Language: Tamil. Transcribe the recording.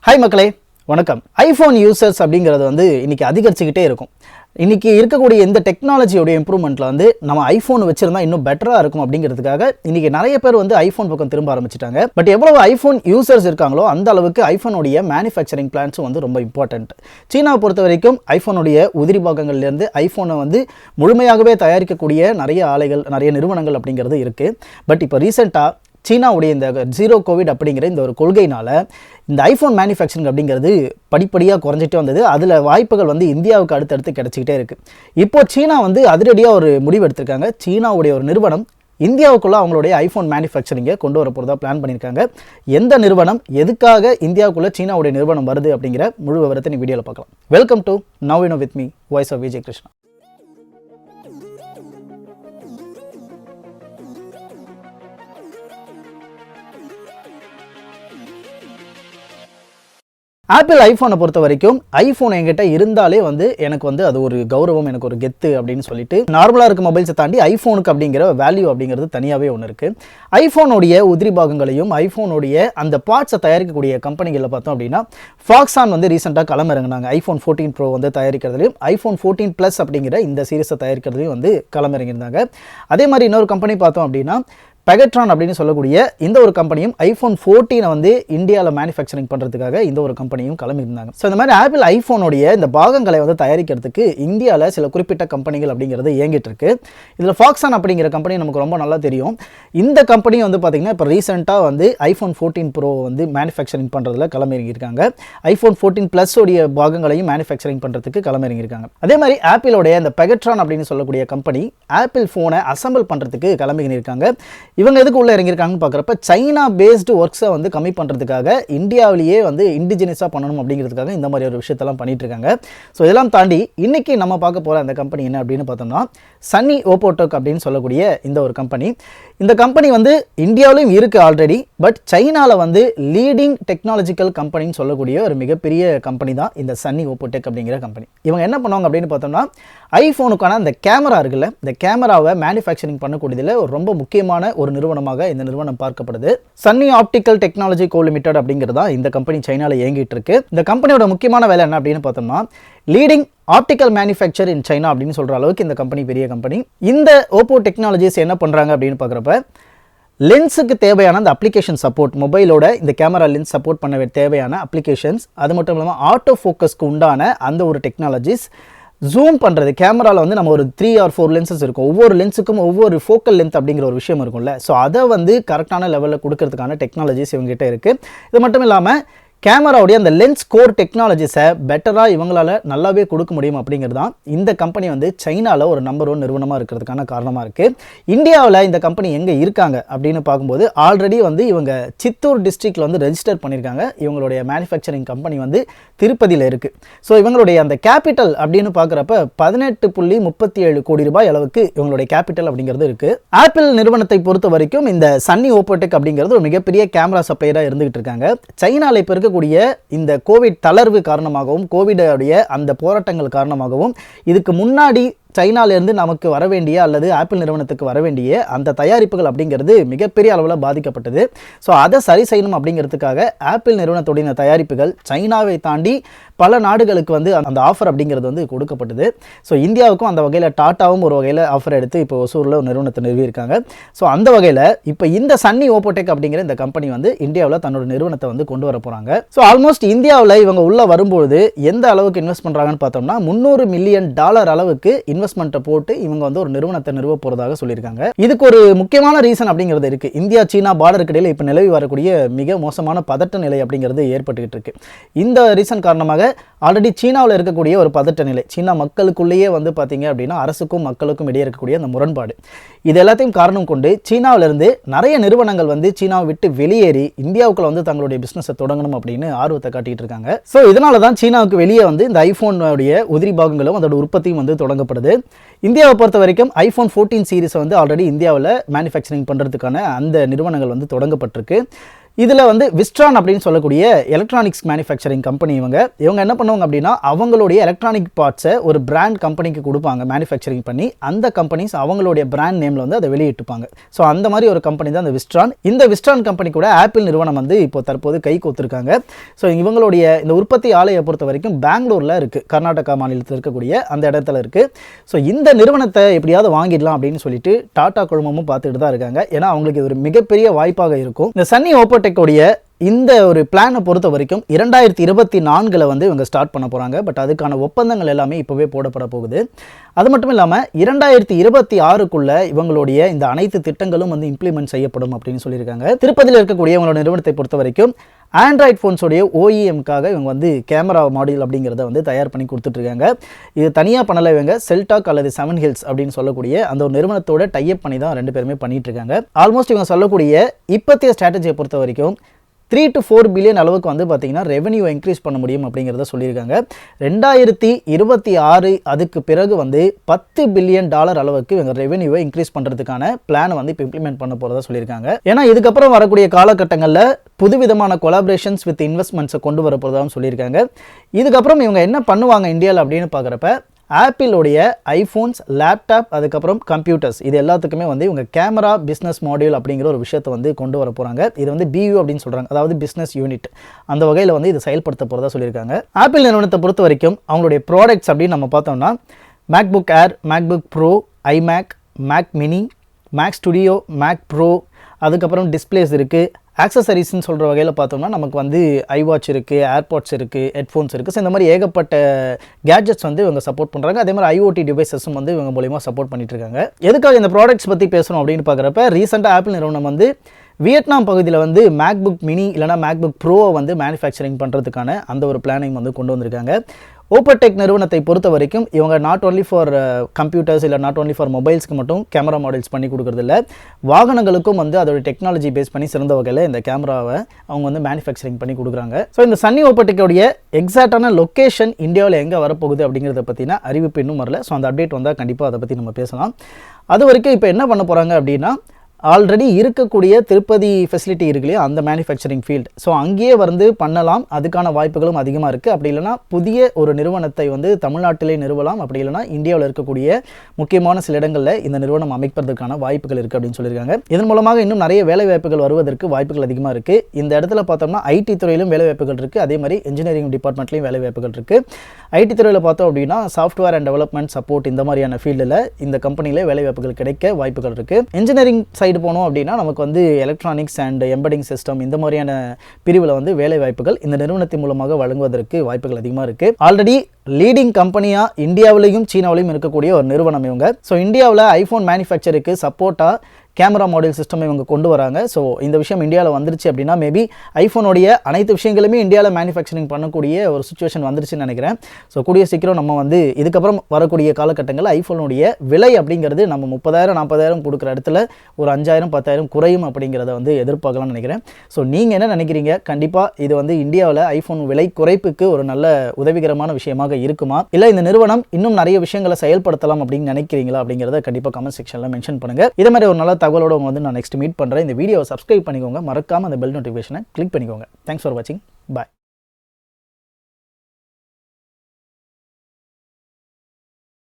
ஹாய் மக்களே, வணக்கம். ஐஃபோன் யூசர்ஸ் அப்படிங்கிறது இன்னைக்கு அதிகரிச்சுக்கிட்டே இருக்கும். இன்னைக்கு இருக்கக்கூடிய இந்த டெக்னாலஜியோட இம்ப்ரூவ்மெண்ட்டில் நம்ம ஐஃபோன் வச்சிருந்தா இன்னும் பெட்டராக இருக்கும் அப்படிங்கிறதுக்காக இன்னைக்கு நிறைய பேர் ஐஃபோன் பக்கம் திரும்ப ஆரம்பிச்சிட்டாங்க. பட் எவ்வளவு ஐஃபோன் யூசர்ஸ் இருக்காங்களோ அந்த அளவுக்கு ஐஃபோனுடைய மேனுஃபேக்சரிங் பிளான்ஸும் ரொம்ப இம்பார்ட்டன்ட். சீனாவை பொறுத்த வரைக்கும் ஐஃபோனுடைய உதிரி பாகங்கள்லேருந்து ஐஃபோனை முழுமையாகவே தயாரிக்கக்கூடிய நிறைய ஆலைகள், நிறைய நிறுவனங்கள் அப்படிங்கிறது இருக்குது. பட் இப்போ ரீசெண்டாக சீனாவுடைய இந்த ஜீரோ கோவிட் அப்படிங்கிற இந்த ஒரு கொள்கையினால் இந்த ஐஃபோன் மேனுஃபேக்சரிங் அப்படிங்கிறது படிப்படியாக குறைஞ்சிட்டே வந்தது. அதில் வாய்ப்புகள் இந்தியாவுக்கு அடுத்தடுத்து கிடச்சிக்கிட்டே இருக்குது. இப்போது சீனா அதிரடியாக ஒரு முடிவு எடுத்திருக்காங்க. சீனாவுடைய ஒரு நிறுவனம் இந்தியாவுக்குள்ளே அவங்களுடைய ஐஃபோன் மேனுஃபேக்சரிங்கை கொண்டு வர போகிறதா பிளான் பண்ணியிருக்காங்க. எந்த நிறுவனம், எதுக்காக இந்தியாவுக்குள்ளே சீனாவுடைய நிறுவனம் வருது அப்படிங்கிற முழு விவரத்தை நீ வீடியோவில் பார்க்கலாம். Welcome to now you know with me, voice of Vijay Krishna. Apple ஐஃபோனை பொறுத்த வரைக்கும் ஐஃபோன் என்கிட்ட இருந்தாலே எனக்கு அது ஒரு கௌரவம், எனக்கு ஒரு கெத்து அப்படின்னு சொல்லிட்டு நார்மலாக இருக்க மொபைல்ஸை தாண்டி ஐஃபோனுக்கு அப்படிங்கிற வேல்யூ அப்படிங்கிறது தனியாகவே ஒன்று இருக்குது. ஐஃபோனுடைய உதிரி பாகங்களையும் ஐஃபோனுடைய அந்த பார்ட்ஸை தயாரிக்கக்கூடிய கம்பெனிகளில் பார்த்தோம் அப்படின்னா ஃபாக்ஸான் ரீசெண்டாக களமிறங்கினாங்க. ஐஃபோன் 14 ப்ரோ தயாரிக்கிறதுலையும் ஐஃபோன் 14 ப்ளஸ் அப்படிங்கிற இந்த சீரிஸை தயாரிக்கிறதுலையும் களமிறங்கியிருந்தாங்க. அதே மாதிரி இன்னொரு கம்பெனி பார்த்தோம் அப்படின்னா பெகட்ரான் அப்படின்னு சொல்லக்கூடிய இந்த ஒரு கம்பெனியும் ஐஃபோன் 14 இந்தியாவில் மேனுஃபேக்சரிங் பண்ணுறதுக்காக இந்த ஒரு கம்பெனியும் கிளம்பியிருந்தாங்க. ஸோ இந்த மாதிரி ஆப்பிள் ஐஃபோனுடைய இந்த பாகங்களை தயாரிக்கிறதுக்கு இந்தியாவில் சில குறிப்பிட்ட கம்பெனிகள் அப்படிங்கிறது இயங்கிட்டு இருக்கு. இதில் ஃபாக்ஸான் அப்படிங்கிற கம்பெனி நமக்கு ரொம்ப நல்லா தெரியும். இந்த கம்பெனி பார்த்தீங்கன்னா இப்போ ரீசெண்டாக ஐஃபோன் 14 ப்ரோ மேனுஃபேக்சரிங் பண்ணுறதுல கிளம்பியிருக்காங்க. ஐஃபோன் 14 ப்ளஸ் உடைய பாகங்களையும் மேனுஃபேக்சரிங் பண்ணுறதுக்கு கிளம்பியிருக்காங்க. அதே மாதிரி ஆப்பிளோடைய இந்த பெகட்ரான் அப்படின்னு சொல்லக்கூடிய கம்பெனி ஆப்பிள் ஃபோனை அசம்பிள் பண்ணுறதுக்கு கிளம்பியிருக்காங்க. இவங்க எதுக்கு உள்ள இறங்கியிருக்காங்கன்னு பார்க்குறப்ப சைனா பேஸ்டு ஒர்க்ஸை கம்மி பண்ணுறதுக்காக இந்தியாவிலேயே இண்டிஜினியஸாக பண்ணணும் அப்படிங்கிறதுக்காக இந்த மாதிரி ஒரு விஷயத்தெல்லாம் பண்ணிட்டு இருக்காங்க. ஸோ இதெல்லாம் தாண்டி இன்னைக்கு நம்ம பார்க்க போகிற அந்த கம்பெனி என்ன அப்படின்னு பார்த்தோம்னா சன்னி opotech அப்படின்னு சொல்லக்கூடிய இந்த ஒரு கம்பெனி. இந்த கம்பெனி இந்தியாவிலையும் இருக்குது ஆல்ரெடி. பட் சைனாவில் லீடிங் டெக்னாலஜிக்கல் கம்பெனின்னு சொல்லக்கூடிய ஒரு மிகப்பெரிய கம்பெனி தான் இந்த சன்னி opotech அப்படிங்கிற கம்பெனி. இவங்க என்ன பண்ணுவாங்க அப்படின்னு பார்த்தோம்னா ஐஃபோனுக்கான அந்த கேமரா இருக்குல்ல, இந்த கேமராவை மேனுஃபேக்சரிங் பண்ணக்கூடியதில் ஒரு ரொம்ப முக்கியமான ஒரு நிறுவனமாக இந்த நிறுவனம் பார்க்கப்படுது. Sunny optical technology co limited அப்படிங்கிறதா இந்த கம்பெனி சைனாவில் இயங்கிட்டு இருக்கு. இந்த கம்பெனியோட முக்கியமான வேலை என்ன அப்படின்னு பார்த்தோம்னா leading optical manufacture in China அப்படின்னு சொல்கிற அளவுக்கு இந்த கம்பெனி பெரிய கம்பெனி. இந்த ஓப்போ டெக்னாலஜிஸ் என்ன பண்ணுறாங்க அப்படின்னு பார்க்குறப்ப லென்ஸுக்கு தேவையான அந்த அப்ளிகேஷன் சப்போர்ட், மொபைலோட இந்த கேமரா லென்ஸ் சப்போர்ட் பண்ண தேவையான அப்ளிகேஷன்ஸ், அது மட்டும் இல்லாமல் ஆட்டோ ஃபோக்கஸ்க்கு உண்டான அந்த ஒரு டெக்னாலஜிஸ், ஜூம் பண்ணுறது கேமராவில் நம்ம ஒரு 3 or 4 லென்சஸ் இருக்கும். ஒவ்வொரு லென்ஸுக்கும் ஒவ்வொரு ஃபோக்கல் லென்த் அப்படிங்கிற ஒரு விஷயம் இருக்கும்ல. ஸோ அதை கரெக்டான லெவலில் கொடுக்கறதுக்கான டெக்னாலஜிஸ் இவங்ககிட்ட இருக்குது. இது மட்டும் இல்லாமல் கேமராவுடைய அந்த லென்ஸ் கோர் டெக்னாலஜிஸை பெட்டராக இவங்களால் நல்லாவே கொடுக்க முடியும் அப்படிங்கிறது தான் இந்த கம்பெனி சைனாவில் ஒரு நம்பர் 1 நிறுவனமாக இருக்கிறதுக்கான காரணமாக இருக்குது. இந்தியாவில் இந்த கம்பெனி எங்கே இருக்காங்க அப்படின்னு பார்க்கும்போது ஆல்ரெடி இவங்க சித்தூர் டிஸ்ட்ரிக்டில் ரெஜிஸ்டர் பண்ணியிருக்காங்க. இவங்களுடைய மேனுஃபேக்சரிங் கம்பெனி திருப்பதியில் இருக்குது. ஸோ இவங்களுடைய அந்த கேபிட்டல் அப்படின்னு பார்க்குறப்ப 18.37 கோடி ரூபாய் அளவுக்கு இவங்களுடைய கேபிட்டல் அப்படிங்கிறது இருக்குது. ஆப்பிள் நிறுவனத்தை பொறுத்த வரைக்கும் இந்த சன்னி opotech அப்படிங்கிறது ஒரு மிகப்பெரிய கேமரா சப்ளையராக இருந்துகிட்டு இருக்காங்க. சைனாவில் இப்போ கூடிய இந்த கோவிட் தளர்வு காரணமாகவும் கோவிடுடைய அந்த போராட்டங்கள் காரணமாகவும் இதுக்கு முன்னாடி சைனாலேருந்து நமக்கு வர வேண்டிய அல்லது ஆப்பிள் நிறுவனத்துக்கு வர வேண்டிய அந்த தயாரிப்புகள் அப்படிங்கிறது மிகப்பெரிய அளவில் பாதிக்கப்பட்டது. ஸோ அதை சரி செய்யணும் அப்படிங்கிறதுக்காக ஆப்பிள் நிறுவனத்துடைய தயாரிப்புகள் சைனாவை தாண்டி பல நாடுகளுக்கு அந்த ஆஃபர் அப்படிங்கிறது கொடுக்கப்பட்டது. ஸோ இந்தியாவுக்கும் அந்த வகையில் டாட்டாவும் ஒரு வகையில் ஆஃபர் எடுத்து இப்போ ஒசூரில் ஒரு நிறுவனத்தை நிறுவியிருக்காங்க. ஸோ அந்த வகையில் இப்போ இந்த சன்னி opotech அப்படிங்கிற இந்த கம்பெனி இந்தியாவில் தன்னோட நிறுவனத்தை கொண்டு வர போகிறாங்க. ஸோ ஆல்மோஸ்ட் இந்தியாவில் இவங்க உள்ள வரும்போது எந்த அளவுக்கு இன்வெஸ்ட் பண்ணுறாங்கன்னு பார்த்தோம்னா $300 மில்லியன் அளவுக்கு இன்வெஸ்ட்மெண்ட்டை போட்டு இவங்க ஒரு நிறுவனத்தை நிறுவ போறதாக சொல்லியிருக்காங்க. இதுக்கு ஒரு முக்கியமான ரீசன் அப்படிங்கிறது இருக்கு. இந்தியா சீனா பார்டருக்கு இடையில இப்ப நிலவி வரக்கூடிய மிக மோசமான பதட்ட நிலை அப்படிங்கிறது ஏற்பட்டுக்கிட்டு இருக்கு. இந்த ரீசன் காரணமாக ஆல்ரெடி சீனாவில் இருக்கக்கூடிய ஒரு பதட்ட நிலை, சீனா மக்களுக்குள்ளேயே பாத்தீங்க அப்படின்னா அரசுக்கும் மக்களுக்கும் இடையே இருக்கக்கூடிய அந்த முரண்பாடு, இது எல்லாத்தையும் காரணம் கொண்டு சீனாவிலிருந்து நிறைய நிறுவனங்கள் சீனாவை விட்டு வெளியேறி இந்தியாவுக்குள்ள தங்களுடைய பிசினஸை தொடங்கணும் அப்படின்னு ஆர்வத்தை காட்டிட்டு இருக்காங்க. ஸோ இதனால தான் சீனாவுக்கு வெளியே இந்த ஐபோனுடைய உதிரி பாகங்களும் அதோட உற்பத்தியும் தொடங்கப்படுது. இந்தியாவை பொறுத்த வரைக்கும் ஐஃபோன் 14 சீரிஸை ஆல்ரெடி இந்தியாவில் மேனுஃபேக்சரிங் பண்ணுறதுக்கான அந்த நிறுவனங்கள் தொடங்கப்பட்டிருக்கு. இதில் வந்து விஸ்ட்ரான் அப்படின்னு சொல்லக்கூடிய எலக்ட்ரானிக்ஸ் மேனுஃபேக்சரிங் கம்பெனி இவங்க என்ன பண்ணுவாங்க அப்படின்னா அவங்களுடைய எலக்ட்ரானிக் பார்ட்ஸை ஒரு பிராண்ட் கம்பெனிக்கு கொடுப்பாங்க மேனுஃபேக்சரிங் பண்ணி. அந்த கம்பெனிஸ் அவங்களுடைய பிராண்ட் நேமில் வந்து அதை வெளியிட்டுப்பாங்க. ஸோ அந்த மாதிரி ஒரு கம்பெனி தான் இந்த விஸ்ட்ரான். இந்த விஸ்ட்ரான் கம்பெனி கூட ஆப்பிள் நிறுவனம் வந்து இப்போ தற்போது கை கோத்துருக்காங்க. ஸோ இவங்களுடைய இந்த உற்பத்தி ஆலையை பொறுத்த வரைக்கும் பெங்களூரில் இருக்குது, கர்நாடகா மாநிலத்தில் இருக்கக்கூடிய அந்த இடத்துல இருக்குது. ஸோ இந்த நிறுவனத்தை எப்படியாவது வாங்கிடலாம் அப்படின்னு சொல்லிட்டு டாடா குழுமமும் பார்த்துட்டு தான் இருக்காங்க. ஏன்னா அவங்களுக்கு இது ஒரு மிகப்பெரிய வாய்ப்பாக இருக்கும். இந்த சன்னி ஓப்போடெக்கோடைய இந்த ஒரு பிளானை பொறுத்த வரைக்கும் 2024 வந்து இவங்க ஸ்டார்ட் பண்ண போகிறாங்க. பட் அதுக்கான ஒப்பந்தங்கள் எல்லாமே இப்போவே போடப்பட போகுது. அது மட்டும் இல்லாமல் 2026க்குள்ள இவங்களுடைய இந்த அனைத்து திட்டங்களும் வந்து இம்ப்ளிமெண்ட் செய்யப்படும் அப்படின்னு சொல்லியிருக்காங்க. திருப்பதியில் இருக்கக்கூடிய இவங்களோட நிறுவனத்தை பொறுத்த வரைக்கும் ஆண்ட்ராய்ட் ஃபோன்ஸோடைய OEMக்காக இவங்க வந்து கேமரா மாடியூல் அப்படிங்கிறத வந்து தயார் பண்ணி கொடுத்துட்ருக்காங்க. இது தனியாக பண்ணலை, இவங்க செல்டாக் அல்லது 7 ஹில்ஸ் அப்படின்னு சொல்லக்கூடிய அந்த ஒரு நிறுவனத்தோட டைப் பண்ணி தான் 2 பேருமே பண்ணிட்டு இருக்காங்க. ஆல்மோஸ்ட் இவங்க சொல்லக்கூடிய இப்போத்தைய ஸ்ட்ராட்டஜியை பொறுத்த வரைக்கும் 3 to 4 பில்லியன் அளவுக்கு வந்து பார்த்தீங்கன்னா ரெவென்யூ இன்க்ரீஸ் பண்ண முடியும் அப்படிங்கிறத சொல்லியிருக்காங்க. 2026 அதுக்கு பிறகு வந்து $10 பில்லியன் அளவுக்கு இவங்க ரெவென்யூவை இன்க்ரீஸ் பண்ணுறதுக்கான பிளானை வந்து இப்போ இம்ப்ளிமெண்ட் பண்ண போகிறதா சொல்லியிருக்காங்க. ஏன்னா இதுக்கப்புறம் வரக்கூடிய காலகட்டங்களில் புதுவிதமான கொலாபரேஷன்ஸ் வித் இன்வெஸ்ட்மெண்ட்ஸை கொண்டு வர போகிறதாகவும் சொல்லியிருக்காங்க. இதுக்கப்புறம் இவங்க என்ன பண்ணுவாங்க இந்தியாவில் அப்படின்னு பார்க்குறப்ப ஆப்பிளோடைய ஐஃபோன்ஸ், லேப்டாப், அதுக்கப்புறம் கம்ப்யூட்டர்ஸ் இது எல்லாத்துக்குமே வந்து இவங்க கேமரா பிஸ்னஸ் மாடியூல் அப்படிங்கிற ஒரு விஷயத்தை வந்து கொண்டு வர போகிறாங்க. இது வந்து BU அப்படின்னு சொல்கிறாங்க, அதாவது பிஸ்னஸ் யூனிட். அந்த வகையில் வந்து இது செயல்படுத்த போகிறதா சொல்லியிருக்காங்க. ஆப்பிள் நிறுவனத்தை பொறுத்த வரைக்கும் அவங்களுடைய ப்ராடக்ட்ஸ் அப்படின்னு நம்ம பார்த்தோம்னா MacBook Air, MacBook Pro, iMac, Mac mini, Mac Studio, Mac Pro, அதுக்கப்புறம் டிஸ்பிளேஸ் இருக்குது. ஆக்சசரிஸ்ன்னு சொல்கிற வகையில் பார்த்தோம்னா நமக்கு வந்து ஐவாட்ச் இருக்குது, ஏர்பாட்ஸ் இருக்குது, ஹெட்ஃபோன்ஸ் இருக்குது. ஸோ இந்த மாதிரி ஏகப்பட்ட கேட்ஜெட்ஸ் வந்து இவங்க சப்போர்ட் பண்ணுறாங்க. அதே மாதிரி IoT டிவைசஸும் வந்து இவங்க மூலிமா சப்போர்ட் பண்ணிட்டு இருக்காங்க. எதுக்காக இந்த ப்ராடக்ட்ஸ் பற்றி பேசணும் அப்படின்னு பார்க்குறப்ப ரீசெண்டாக ஆப்பிள் நிறுவனம் வந்து வியட்நாம் பகுதியில் வந்து மேக்புக் மினி இல்லைனா மேக்புக் ப்ரோவை வந்து மேனுஃபேக்சரிங் பண்ணுறதுக்கான அந்த ஒரு பிளானிங் வந்து கொண்டு வந்திருக்காங்க. ஓப்போடெக் நிறுவனத்தை பொறுத்த வரைக்கும் இவங்க நாட் ஓன்லி ஃபார் கம்ப்யூட்டர்ஸ் இல்லை நாட் ஓன்லி ஃபார் மொபைல்ஸ்க்கு மட்டும் கேமரா மாடல்ஸ் பண்ணி கொடுக்குறதில்ல, வாகனங்களுக்கும் வந்து அதோட டெக்னாலஜி பேஸ் பண்ணி சிறந்த வகையில் இந்த கேமராவை அவங்க வந்து மேனுஃபேக்சரிங் பண்ணி கொடுக்குறாங்க. ஸோ இந்த சன்னி ஓப்போடெக்கோடைய எக்ஸாக்டான லொக்கேஷன் இந்தியாவில் எங்கே வரப்போகுது அப்படிங்கிறத பற்றினா அறிவிப்பு இன்னும் வரல. ஸோ அந்த அப்டேட் வந்தால் கண்டிப்பாக அதை பற்றி நம்ம பேசலாம். அது வரைக்கும் இப்போ என்ன பண்ண போகிறாங்க அப்படின்னா ஆல்ரெடி இருக்கக்கூடிய திருப்பதி ஃபெசிலிட்டி இருக்கு இல்லையா, அந்த மேனுஃபேக்சரிங் ஃபீல்டு. ஸோ அங்கேயே வந்து பண்ணலாம், அதுக்கான வாய்ப்புகளும் அதிகமாக இருக்குது. அப்படி இல்லைனா புதிய ஒரு நிறுவனத்தை வந்து தமிழ்நாட்டிலே நிறுவலாம், அப்படி இல்லைனா இந்தியாவில் இருக்கக்கூடிய முக்கியமான சில இடங்களில் இந்த நிறுவனம் அமைப்பதற்கான வாய்ப்புகள் இருக்குது அப்படின்னு சொல்லியிருக்காங்க. இதன் மூலமாக இன்னும் நிறைய வேலை வாய்ப்புகள் வருவதற்கு வாய்ப்புகள் அதிகமாக இருக்குது. இந்த இடத்துல பார்த்தோம்னா IT துறையிலும் வேலை வாய்ப்புகள் இருக்குது, அதே மாதிரி இன்ஜினியரிங் டிபார்ட்மெண்ட்லேயும் வேலை வாய்ப்புகள் இருக்குது. IT துறையில் பார்த்தோம் அப்படின்னா சாஃப்ட்வேர் அண்ட் டெவலப்மெண்ட் சப்போர்ட் இந்த மாதிரியான ஃபீல்டில் இந்த கம்பெனியில் வேலை வாய்ப்புகள் கிடைக்க வாய்ப்புகள் இருக்குது. இன்ஜினியரிங் சைடு போனோம் அப்படின்னா நமக்கு வந்து எலக்ட்ரானிக்ஸ் அண்ட் எம்பெடிங் சிஸ்டம் இந்த மாதிரியான பிரிவில் வந்து வேலை வாய்ப்புகள் இந்த நிறுவனத்தின் மூலமாக வழங்குவதற்கு வாய்ப்புகள் அதிகமாக இருக்குது. ஆல்ரெடி லீடிங் கம்பெனியாக இந்தியாவிலையும் சீனாவிலையும் இருக்கக்கூடிய ஒரு நிறுவனம் இவங்க. ஸோ இந்தியாவில் ஐஃபோன் மேனுஃபேக்சருக்கு சப்போர்ட்டாக கேமரா மாடல் சிஸ்டம் இவங்க கொண்டு வராங்க. ஸோ இந்த விஷயம் இந்தியாவில் வந்துருச்சு அப்படின்னா மேபி ஐஃபோனுடைய அனைத்து விஷயங்களுமே இந்தியாவில் மேனுஃபேக்சரிங் பண்ணக்கூடிய ஒரு சுச்சுவேஷன் வந்துருச்சுன்னு நினைக்கிறேன். ஸோ கூடிய சீக்கிரம் நம்ம வந்து இதுக்கப்புறம் வரக்கூடிய காலகட்டங்களில் ஐஃபோனுடைய விலை அப்படிங்கிறது நம்ம 30,000-40,000 கொடுக்குற இடத்துல ஒரு 5,000-10,000 குறையும் அப்படிங்கிறத வந்து எதிர்பார்க்கலாம்னு நினைக்கிறேன். ஸோ நீங்கள் என்ன நினைக்கிறீங்க? கண்டிப்பாக இது வந்து இந்தியாவில் ஐஃபோன் விலை குறைப்புக்கு ஒரு நல்ல உதவிகரமான விஷயமாக இருக்குமா, இல்லை இந்த நிறுவனம் இன்னும் நிறைய விஷயங்களை செயல்படுத்தலாம் அப்படின்னு நினைக்கிறீங்களா அப்படிங்கிறத கண்டிப்பாக கமெண்ட் செக்ஷனில் மென்ஷன் பண்ணுங்கள். இதே மாதிரி ஒரு நல்ல தகவலோட வந்து நான் நெக்ஸ்ட் மீட் பண்ணுறேன். இந்த வீடியோவை சப்ஸ்கிரைப் பண்ணிக்கோங்க, மறக்காமல் அந்த பெல் நோட்டிஃபிகேஷனை கிளிக் பண்ணிக்கோங்க. தேங்க்ஸ் ஃபார் வாட்சிங். பாய்.